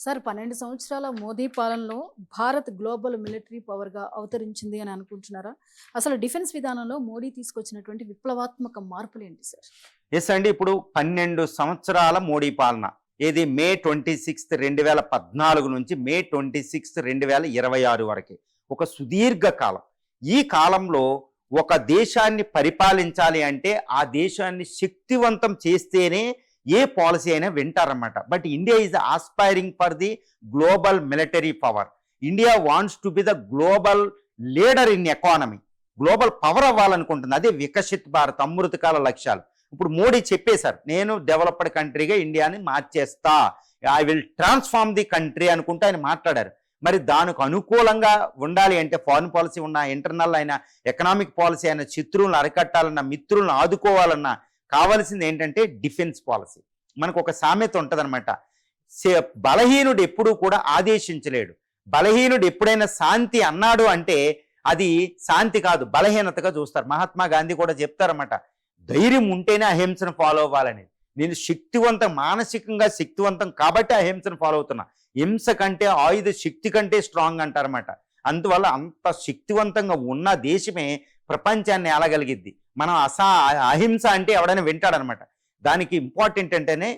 Sir 12 సంవత్సరాల మోదీ పాలనలో Bharat global military పవర్‌గా అవతరించింది అని అనుకుంటున్నారా? అసలు డిఫెన్స్ విధానంలో మోడీ తీసుకొచ్చినటువంటి విప్లవాత్మక మార్పులేంటి సార్? ఎస్ అండి. ఇప్పుడు 12 సంవత్సరాల మోడీ పాలన. ఏది మే 26 2014 నుంచి మే 26 2026 వరకి. ఒక సుదీర్ఘ కాలం. ఈ కాలంలో ఒక దేశాన్ని పరిపాలించాలి అంటే ఆ దేశాన్ని శక్తివంతం చేస్తేనే ఏ పాలసీ అయినా వింటారన్నమాట. But India is aspiring for the global military power. India wants to be the global leader in economy. Global power అవ్వాలనుకుంటుంది. అదే వికసిత్ భారత్ అమృతకాల లక్ష్యాలు. ఇప్పుడు మోడీ చెప్పేశారు, నేను డెవలప్డ్ కంట్రీగా ఇండియాని మార్చేస్తా, I will transform the country అనుకుంటూ ఆయన మాట్లాడారు. మరి దానికి అనుకూలంగా ఉండాలి అంటే ఫారిన్ పాలసీ ఉన్న, ఇంటర్నల్ అయినా, ఎకనామిక్ పాలసీ అయినా, శత్రువులను అరికట్టాలన్నా, మిత్రులను ఆదుకోవాలన్నా కావాల్సింది ఏంటంటే డిఫెన్స్ పాలసీ. మనకు ఒక సామెత ఉంటుందన్నమాట, బలహీనుడు ఎప్పుడూ కూడా ఆదేశించలేడు. బలహీనుడు ఎప్పుడైనా శాంతి అన్నాడు అంటే అది శాంతి కాదు, బలహీనతగా చూస్తారు. మహాత్మా గాంధీ కూడా చెప్తారన్నమాట, ధైర్యం ఉంటేనే అహింసను ఫాలో అవ్వాలని. నేను శక్తివంతం, మానసికంగా శక్తివంతం కాబట్టి అహింసను ఫాలో అవుతున్నా. హింస కంటే ఆయుధ శక్తి కంటే స్ట్రాంగ్ అంటారన్నమాట. అందువల్ల అంత శక్తివంతంగా ఉన్న దేశమే ప్రపంచాన్ని ఏలగలిగిద్ది. మనం అహింస అంటే ఎవడైనా వింటాడనమాట. దానికి ఇంపార్టెంట్ అంటేనే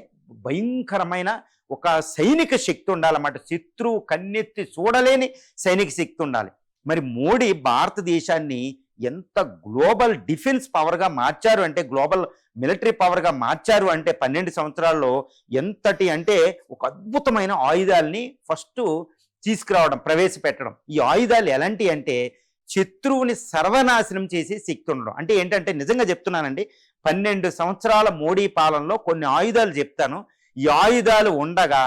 భయంకరమైన ఒక సైనిక శక్తి ఉండాలన్నమాట. శత్రువు కన్నెత్తి చూడలేని సైనిక శక్తి ఉండాలి. మరి మోడీ భారతదేశాన్ని ఎంత గ్లోబల్ డిఫెన్స్ పవర్గా మార్చారు అంటే, గ్లోబల్ మిలిటరీ పవర్గా మార్చారు అంటే 12 సంవత్సరాల్లో ఎంతటి అంటే ఒక అద్భుతమైన ఆయుధాలని ఫస్ట్ తీసుకురావడం, ప్రవేశపెట్టడం. ఈ ఆయుధాలు ఎలాంటి అంటే శత్రువుని సర్వనాశనం చేసే శక్తి ఉండడం. అంటే ఏంటంటే నిజంగా చెప్తున్నానండి, 12 సంవత్సరాల మోడీ పాలనలో కొన్ని ఆయుధాలు చెప్తాను. ఈ ఆయుధాలు ఉండగా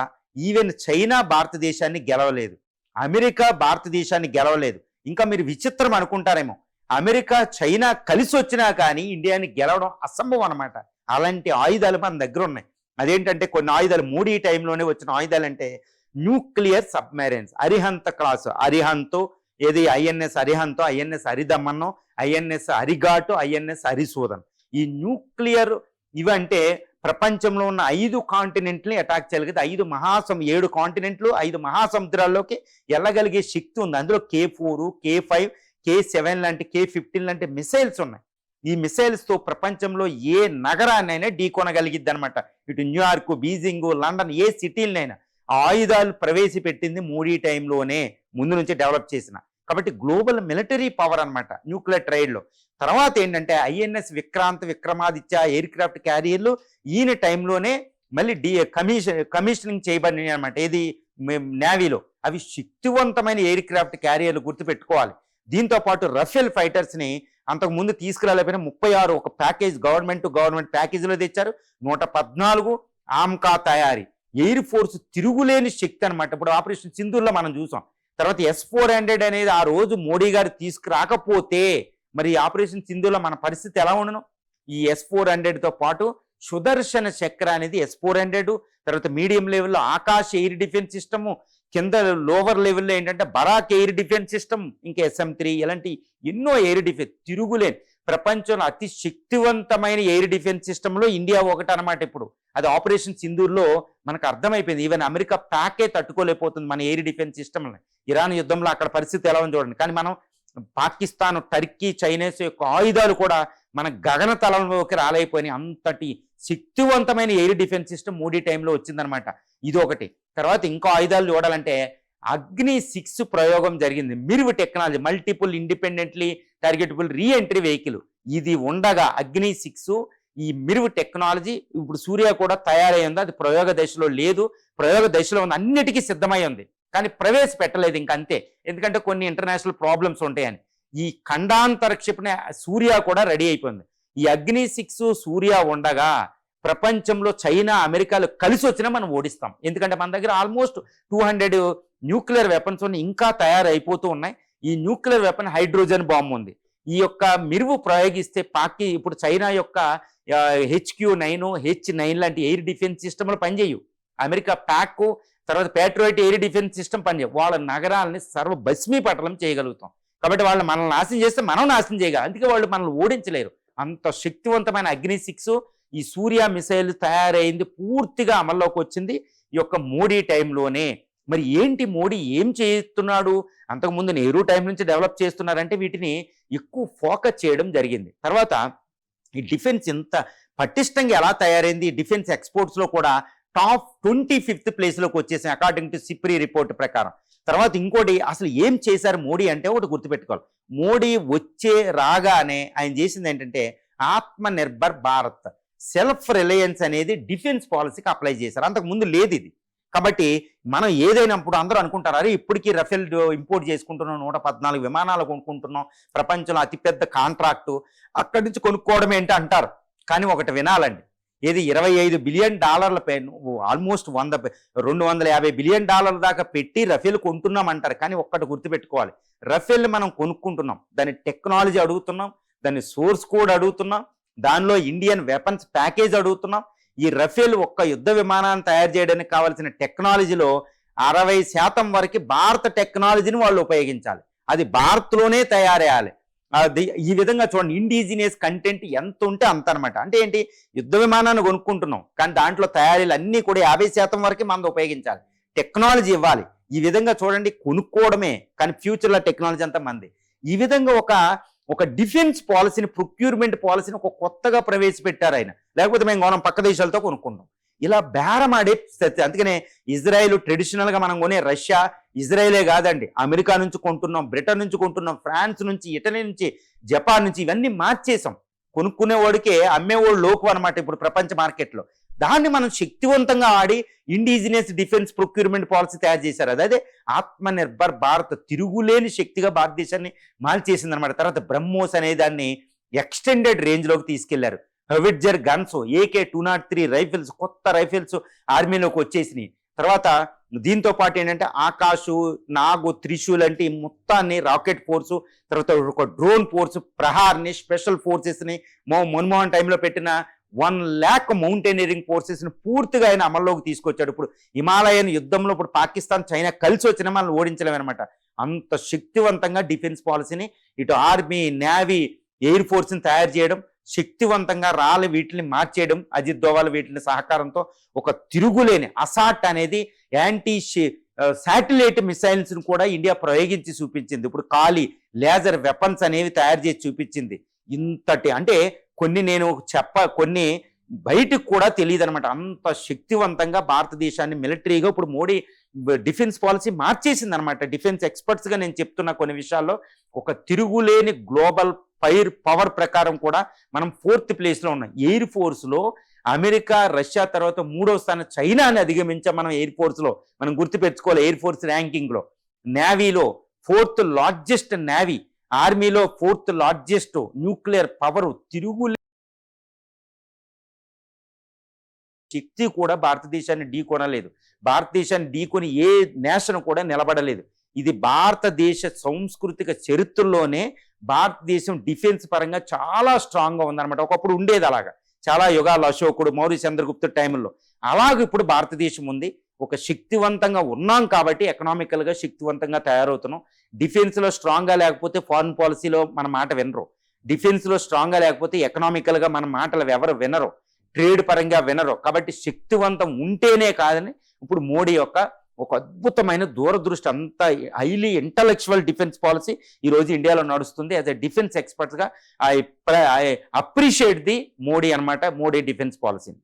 ఈవెన్ చైనా భారతదేశాన్ని గెలవలేదు, అమెరికా భారతదేశాన్ని గెలవలేదు. ఇంకా మీరు విచిత్రం అనుకుంటారేమో, అమెరికా చైనా కలిసి వచ్చినా కానీ ఇండియాని గెలవడం అసంభవం అనమాట. అలాంటి ఆయుధాలు మన దగ్గర ఉన్నాయి. అదేంటంటే కొన్ని ఆయుధాలు మోడీ టైంలోనే వచ్చిన ఆయుధాలు అంటే nuclear submarines, Arihant class, Arihant, ఏది ఐఎన్ఎస్ అరిహంతో, ఐఎన్ఎస్ హరిదమ్మన్నో, ఐఎన్ఎస్ హరిఘాటు, ఐఎన్ఎస్ హరిసూదన్. ఈ న్యూక్లియర్ ఇవంటే ప్రపంచంలో ఉన్న 5 కాంటినెంట్ని అటాక్ చేయగలిగితే 7 కాంటినెంట్లు 5 మహాసముద్రాల్లోకి వెళ్ళగలిగే శక్తి ఉంది. అందులో K4, K5, K7 లాంటి, K15 లాంటి మిసైల్స్ ఉన్నాయి. ఈ మిసైల్స్తో ప్రపంచంలో ఏ నగరాన్నైనా ఢీకొనగలిగిద్ది అనమాట. ఇటు న్యూయార్క్, బీజింగ్, లండన్, ఏ సిటీలనైనా. ఆ ఆయుధాలు ప్రవేశపెట్టింది మోడీ టైంలోనే, ముందు నుంచి డెవలప్ చేసిన. కాబట్టి గ్లోబల్ మిలిటరీ పవర్ అనమాట న్యూక్లియర్ ట్రైడ్లో. తర్వాత ఏంటంటే INS Vikrant, Vikramaditya air craft క్యారియర్లు ఈయన టైంలోనే మళ్ళీ కమిషనింగ్ చేయబడినాయి అనమాట. ఏది నేవీలో. అవి శక్తివంతమైన ఎయిర్ క్రాఫ్ట్ క్యారియర్లు, గుర్తుపెట్టుకోవాలి. దీంతో పాటు రఫేల్ ఫైటర్స్ని అంతకుముందు తీసుకురాలేకపోయినా 36 ఒక ప్యాకేజ్, గవర్నమెంట్ ప్యాకేజీలో తెచ్చారు. 114 ఆమ్కా తయారీ. ఎయిర్ ఫోర్స్ తిరుగులేని శక్తి అనమాట. ఇప్పుడు ఆపరేషన్ సింధూర్లో మనం చూసాం. తర్వాత S-400 అనేది ఆ రోజు మోడీ గారు తీసుకురాకపోతే మరి ఆపరేషన్ సింధూర్లో మన పరిస్థితి ఎలా ఉండను? ఈ S-400తో పాటు సుదర్శన చక్ర అనేది S-400, తర్వాత మీడియం లెవెల్లో ఆకాశ్ ఎయిర్ డిఫెన్స్ సిస్టము, కింద లోవర్ లెవెల్లో ఏంటంటే బరాక్ ఎయిర్ డిఫెన్స్ సిస్టమ్, ఇంకా SM-3, ఇలాంటి ఎన్నో ఎయిర్ డిఫెన్స్ తిరుగులేని. ప్రపంచంలో అతి శక్తివంతమైన ఎయిర్ డిఫెన్స్ సిస్టంలో ఇండియా ఒకటి అనమాట. ఇప్పుడు అది ఆపరేషన్ సింధూర్లో మనకు అర్థమైపోయింది. ఈవెన్ అమెరికా ప్యాకే తట్టుకోలేకపోతుంది మన ఎయిర్ డిఫెన్స్ సిస్టమ్ని. ఇరాన్ యుద్ధంలో అక్కడ పరిస్థితి ఎలా ఉంది చూడండి. కానీ మనం పాకిస్తాన్, టర్కీ, చైనీస్ యొక్క ఆయుధాలు కూడా మన గగన తలంలోకి రాలేకపోయినాయి. అంతటి శక్తివంతమైన ఎయిర్ డిఫెన్స్ సిస్టమ్ మోడీ టైంలో వచ్చిందనమాట. ఇది ఒకటి. తర్వాత ఇంకో ఆయుధాలు చూడాలంటే అగ్ని-6 ప్రయోగం జరిగింది. MIRV technology, multiple independently targetable reentry vehicle. ఇది ఉండగా అగ్ని-6 ఈ మిర్వ్ టెక్నాలజీ ఇప్పుడు సూర్య కూడా తయారై ఉంది. అది ప్రయోగ దశలో లేదు, ప్రయోగ దశలో ఉంది, అన్నిటికీ సిద్ధమై ఉంది. కానీ ప్రవేశపెట్టలేదు ఇంకంతే, ఎందుకంటే కొన్ని ఇంటర్నేషనల్ ప్రాబ్లమ్స్ ఉంటాయని. ఈ ఖండాంతర క్షిపణి సూర్య కూడా రెడీ అయిపోయింది. ఈ అగ్ని-6 సూర్య ఉండగా ప్రపంచంలో చైనా, అమెరికాలు కలిసి వచ్చినా మనం ఓడిస్తాం. ఎందుకంటే మన దగ్గర ఆల్మోస్ట్ 200 న్యూక్లియర్ వెపన్స్ ఇంకా తయారైపోతూ ఉన్నాయి. ఈ న్యూక్లియర్ వెపన్ హైడ్రోజన్ బాంబు ఉంది. ఈ యొక్క మిరువు ప్రయోగిస్తే ఇప్పుడు చైనా యొక్క HQ-9, H-9 లాంటి ఎయిర్ డిఫెన్స్ సిస్టమ్లు పనిచేయవు. అమెరికా ప్యాక్, తర్వాత పేట్రోయిట్ ఎయిర్ డిఫెన్స్ సిస్టమ్ పనిచేయవు. వాళ్ళ నగరాలని సర్వభస్మీపటలం చేయగలుగుతాం. కాబట్టి వాళ్ళు మనల్ని నాశనం చేస్తే మనం నాశనం చేయగలం. అందుకే వాళ్ళు మనల్ని ఓడించలేరు. అంత శక్తివంతమైన అగ్ని-6 ఈ సూర్య మిసైల్ తయారైంది, పూర్తిగా అమల్లోకి వచ్చింది ఈ యొక్క మోడీ టైంలోనే. మరి ఏంటి మోడీ ఏం చేస్తున్నాడు? అంతకుముందు నెహ్రూ టైం నుంచి డెవలప్ చేస్తున్నారంటే వీటిని ఎక్కువ ఫోకస్ చేయడం జరిగింది. తర్వాత ఈ డిఫెన్స్ ఇంత పటిష్టంగా ఎలా తయారైంది? డిఫెన్స్ ఎక్స్పోర్ట్స్లో కూడా టాప్ 25th ప్లేస్లోకి వచ్చేసాయి అకార్డింగ్ టు సిప్రీ రిపోర్ట్ ప్రకారం. తర్వాత ఇంకోటి అసలు ఏం చేశారు మోడీ అంటే ఒకటి గుర్తుపెట్టుకోవాలి. మోడీ రాగానే ఆయన చేసింది ఏంటంటే ఆత్మ నిర్భర్ భారత్, సెల్ఫ్ రిలయన్స్ అనేది డిఫెన్స్ పాలసీకి అప్లై చేశారు. అంతకు ముందు లేదు ఇది. కాబట్టి మనం ఏదైనప్పుడు అందరూ అనుకుంటారు, అరే ఇప్పటికీ రఫేల్ ఇంపోర్ట్ చేసుకుంటున్నాం, 114 విమానాలు కొనుక్కుంటున్నాం, ప్రపంచంలో అతిపెద్ద కాంట్రాక్టు, అక్కడి నుంచి కొనుక్కోవడం ఏంటి అంటారు. కానీ ఒకటి వినాలండి, ఏది $25 బిలియన్ ఆల్మోస్ట్ 250 బిలియన్ డాలర్ల దాకా పెట్టి రఫేల్ కొంటున్నాం అంటారు. కానీ ఒక్కటి గుర్తుపెట్టుకోవాలి, రఫేల్ మనం కొనుక్కుంటున్నాం, దాని టెక్నాలజీ అడుగుతున్నాం, దాని సోర్స్ కోడ్ అడుగుతున్నాం, దానిలో ఇండియన్ వెపన్స్ ప్యాకేజ్ అడుగుతున్నాం. ఈ రఫేల్ ఒక్క యుద్ధ విమానాన్ని తయారు చేయడానికి కావాల్సిన టెక్నాలజీలో 60% వరకు భారత టెక్నాలజీని వాళ్ళు ఉపయోగించాలి. అది భారత్లోనే తయారేయాలి. అది ఈ విధంగా చూడండి, ఇండిజినియస్ కంటెంట్ ఎంత ఉంటే అంత అనమాట. అంటే ఏంటి, యుద్ధ విమానాన్ని కొనుక్కుంటున్నాం కానీ దాంట్లో తయారీలు అన్నీ కూడా 50% వరకు మనం ఉపయోగించాలి, టెక్నాలజీ ఇవ్వాలి. ఈ విధంగా చూడండి, కొనుక్కోవడమే కానీ ఫ్యూచర్లో టెక్నాలజీ అంతా మంది. ఈ విధంగా ఒక డిఫెన్స్ పాలసీని, ప్రొక్యూర్మెంట్ పాలసీని ఒక కొత్తగా ప్రవేశపెట్టారు ఆయన. లేకపోతే మేము కొనం పక్క దేశాలతో కొనుక్కుంటాం, ఇలా బేరం ఆడే స్థితి. అందుకనే ఇజ్రాయెల్ ట్రెడిషనల్గా మనం కొనే రష్యా, ఇజ్రాయెలే కాదండి, అమెరికా నుంచి కొంటున్నాం, బ్రిటన్ నుంచి కొంటున్నాం, ఫ్రాన్స్ నుంచి, ఇటలీ నుంచి, జపాన్ నుంచి, ఇవన్నీ మార్చేసాం. కొనుక్కునేవాడికే అమ్మేవాడు లోకు అనమాట ఇప్పుడు ప్రపంచ మార్కెట్లో. దాన్ని మనం శక్తివంతంగా ఆడి ఇండిజినియస్ డిఫెన్స్ ప్రొక్యూర్మెంట్ పాలసీ తయారు చేశారు. అదే ఆత్మ నిర్భర్ భారత్, తిరుగులేని శక్తిగా భారతదేశాన్ని మార్చేసింది అనమాట. తర్వాత బ్రహ్మోస్ అనే దాన్ని ఎక్స్టెండెడ్ రేంజ్లోకి తీసుకెళ్లారు. హెవిట్జర్ గన్స్, AK-203 రైఫిల్స్, కొత్త రైఫిల్స్ ఆర్మీలోకి వచ్చేసినాయి. తర్వాత దీంతో పాటు ఏంటంటే ఆకాశు, నాగు, త్రిశూల్ అంటే ఈ మొత్తాన్ని రాకెట్ ఫోర్సు, తర్వాత ఒక డ్రోన్ ఫోర్సు, ప్రహార్ని, స్పెషల్ ఫోర్సెస్ని, మన్మోహన్ టైంలో పెట్టిన 1 lakh మౌంటైనరింగ్ ఫోర్సెస్ని పూర్తిగా ఆయన అమల్లోకి తీసుకొచ్చాడు. ఇప్పుడు హిమాలయన్ యుద్ధంలో ఇప్పుడు పాకిస్తాన్, చైనా కలిసి వచ్చినా మనం ఓడించలేమన్నమాట. అంత శక్తివంతంగా డిఫెన్స్ పాలసీని ఇటు ఆర్మీ, నేవీ, ఎయిర్ ఫోర్స్ని తయారు చేయడం, శక్తివంతంగా వీటిని మార్చేయడం, అజిత్ దోవాల్ వీటిని సహకారంతో ఒక తిరుగులేని అసాట్ అనేది యాంటీ శాటిలైట్ మిసైల్స్ని కూడా ఇండియా ప్రయోగించి చూపించింది. ఇప్పుడు కాలి లేజర్ వెపన్స్ అనేవి తయారు చేసి చూపించింది. ఇంతటి అంటే కొన్ని బయటకు కూడా తెలియదు అనమాట. అంత శక్తివంతంగా భారతదేశాన్ని మిలిటరీగా ఇప్పుడు మోడీ డిఫెన్స్ పాలసీ మార్చేసింది అనమాట. డిఫెన్స్ ఎక్స్పర్ట్స్గా నేను చెప్తున్న కొన్ని విషయాల్లో ఒక తిరుగులేని గ్లోబల్ పవర్ ప్రకారం కూడా మనం 4th ప్లేస్లో ఉన్నాం. ఎయిర్ ఫోర్స్లో అమెరికా, రష్యా తర్వాత 3వ స్థానం చైనాని అధిగమించాం మనం ఎయిర్ ఫోర్స్లో. మనం గుర్తుపెట్టుకోవాలి, ఎయిర్ ఫోర్స్ ర్యాంకింగ్లో. నేవీలో 4th లార్జెస్ట్ నేవీ, ఆర్మీలో 4th లార్జెస్ట్, న్యూక్లియర్ పవర్, శక్తి కూడా భారతదేశాన్ని ఢీకొనలేదు. భారతదేశాన్ని ఢీకొని ఏ నేషన్ కూడా నిలబడలేదు. ఇది భారతదేశ సాంస్కృతిక చరిత్రలోనే భారతదేశం డిఫెన్స్ పరంగా చాలా స్ట్రాంగ్గా ఉందన్నమాట. ఒకప్పుడు ఉండేది అలాగా, చాలా యుగాలు, అశోకుడు, మౌర్య చంద్రగుప్త టైంలో. అలాగే ఇప్పుడు భారతదేశం ఉంది. ఒక శక్తివంతంగా ఉన్నాం కాబట్టి ఎకనామికల్గా శక్తివంతంగా తయారవుతున్నాం. డిఫెన్స్లో స్ట్రాంగ్గా లేకపోతే ఫారిన్ పాలసీలో మన మాట వినరు, డిఫెన్స్లో స్ట్రాంగ్గా లేకపోతే ఎకనామికల్గా మన మాటలు ఎవరు వినరు, ట్రేడ్ పరంగా వినరు. కాబట్టి శక్తివంతం ఉంటేనే కాదని ఇప్పుడు మోడీ ఒక అద్భుతమైన దూరదృష్టి, అంత హైలీ ఇంటలెక్చువల్ డిఫెన్స్ పాలసీ ఈరోజు ఇండియాలో నడుస్తుంది. యాజ్ ఎ డిఫెన్స్ ఎక్స్పర్ట్స్గా ఐ అప్రిషియేట్ ది మోడీ అనమాట, మోడీ డిఫెన్స్ పాలసీని.